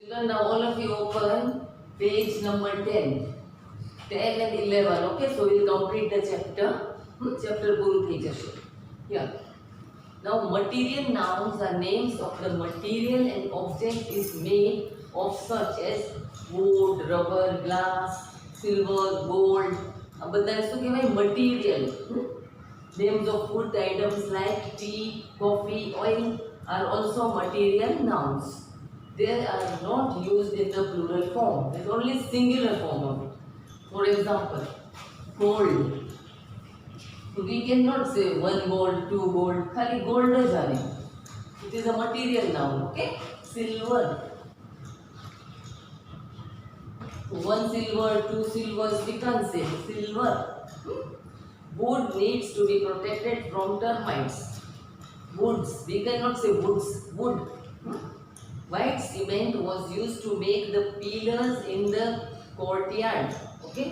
Children, now all of you open page number 10. 10 and 11. Okay, so we'll complete the chapter. Chapter પૂરું થઈ જશે. Yeah. Now material nouns are names of the material and object is made of such as wood, rubber, glass, silver, gold. આ બધા શું કહેવાય? Material. Names of food items like tea, coffee, oil are also material nouns. They are not used in the plural form. There is only singular form of it. For example, gold. So we cannot say one gold, two gold. Khali gold is આવે. It is a material noun. Okay. Silver. One silver, two silvers. We can't say silver. Wood needs to be protected from termites. Woods. We cannot say woods. Wood. White cement was used to make the pillars in the courtyard. Okay?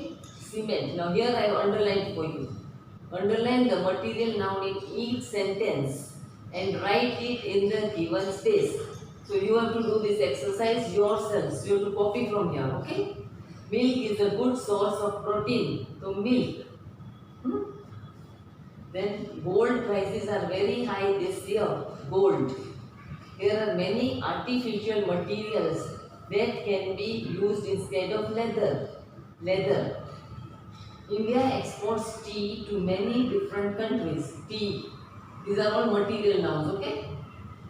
Cement. Now here I have underlined for you. Underline the material noun in each sentence and write it in the given space. So you have to do this exercise yourselves. You have to copy from here. Okay? Milk is a good source of protein. So milk. Then gold prices are very high this year. Gold. There are many artificial materials that can be used instead of leather. Leather. India exports tea to many different countries. Tea. These are all material nouns, okay?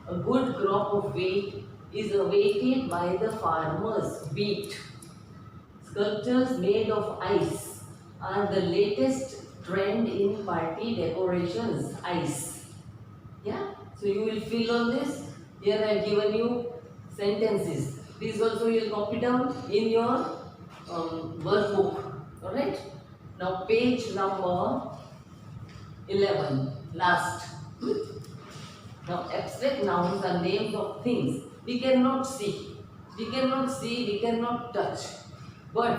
A good crop of wheat is awaited by the farmers. Wheat. Sculptures made of ice are the latest trend in party decorations. Ice. Yeah? So you will fill on this. Here I have given you sentences. These also you will copy down in your workbook. Alright? Now page number 11. Last. Now abstract nouns are names of things we cannot see. We cannot see, we cannot touch. But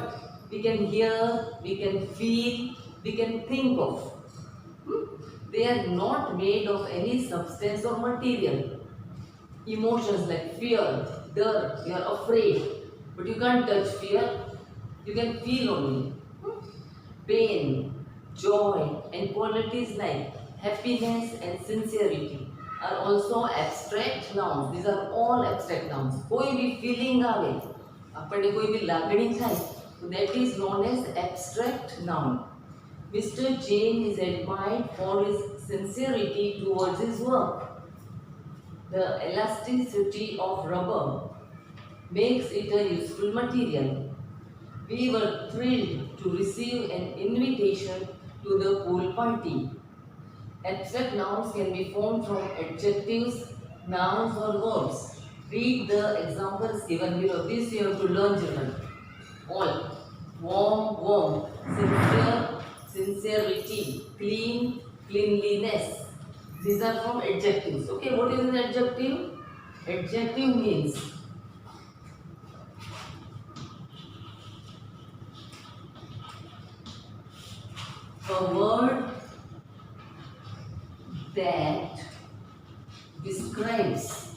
we can hear, we can feel, we can think of. They are not made of any substance or material. Emotions like fear, dirt, you are afraid, but you can't touch fear. You can feel only. Pain, joy, and qualities like happiness and sincerity are also abstract nouns. These are all abstract nouns. कोई भी feeling आवे, अपने कोई भी लागणी થાય, so that is known as abstract noun. Mr. Jain is admired for his sincerity towards his work. The elasticity of rubber makes it a useful material. We were thrilled to receive an invitation to the pool party. Abstract nouns can be formed from adjectives, nouns or verbs. Read the examples given below. This you have to learn, children. All. Warm, warm. Sincere, sincerity. Clean, cleanliness. These are from adjectives. Okay, what is an adjective? Adjective means a word that describes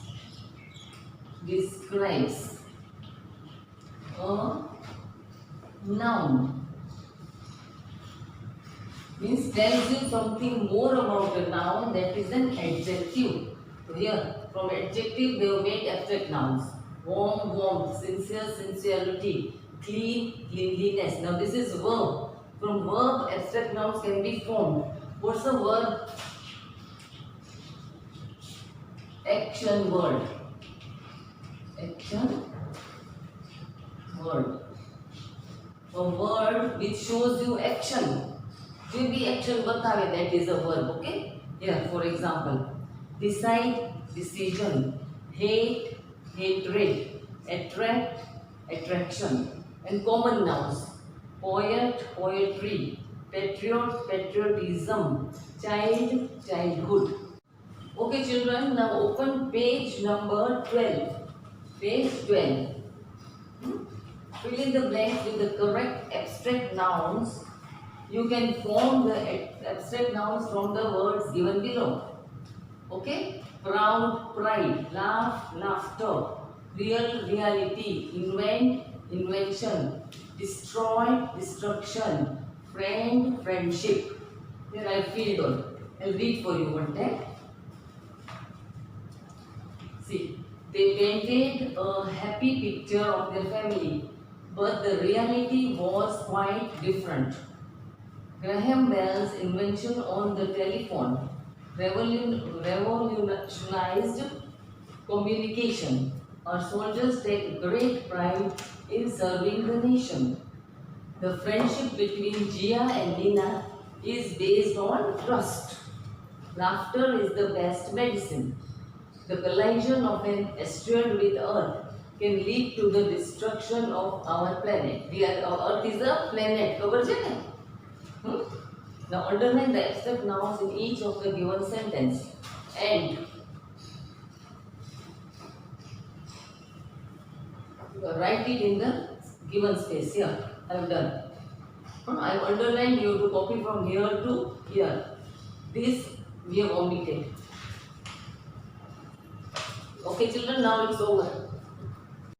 a noun. Means tells you something more about a noun, that is an adjective. So here from adjective they have made abstract nouns. Warm, warmth, sincere, sincerity, clean, cleanliness. Now this is verb. From verb abstract nouns can be formed. What's a verb? Action word. Action word. A word which shows you action. जो भी action बतावे, that is a verb. Okay? Here for example, decide, decision, hate, hatred, attract, attraction, and common nouns. Poet, poetry, patriot, patriotism, child, childhood. Okay children, now open page number 12. Page 12. Fill in the blanks with the correct abstract nouns. You can form the abstract nouns from the words given below. Okay? Proud, pride, laugh, laughter. real, reality, invent, invention, destroy, destruction, friend, friendship. Here I filled all. I'll read for you one time. See, they painted a happy picture of their family, but the reality was quite different. Graham Bell's invention on the telephone revolutionized communication. Our soldiers take great pride in serving the nation. The friendship between Gia and Nina is based on trust. Laughter is the best medicine. The collision of an asteroid with Earth can lead to the destruction of our planet. Our Earth is a planet. ખબર છે ને? Now underline the except nouns in each of the given sentence and write it in the given space. Here I have done. I have underlined. You have to copy from here to here. This we have omitted. Okay children, now it's over.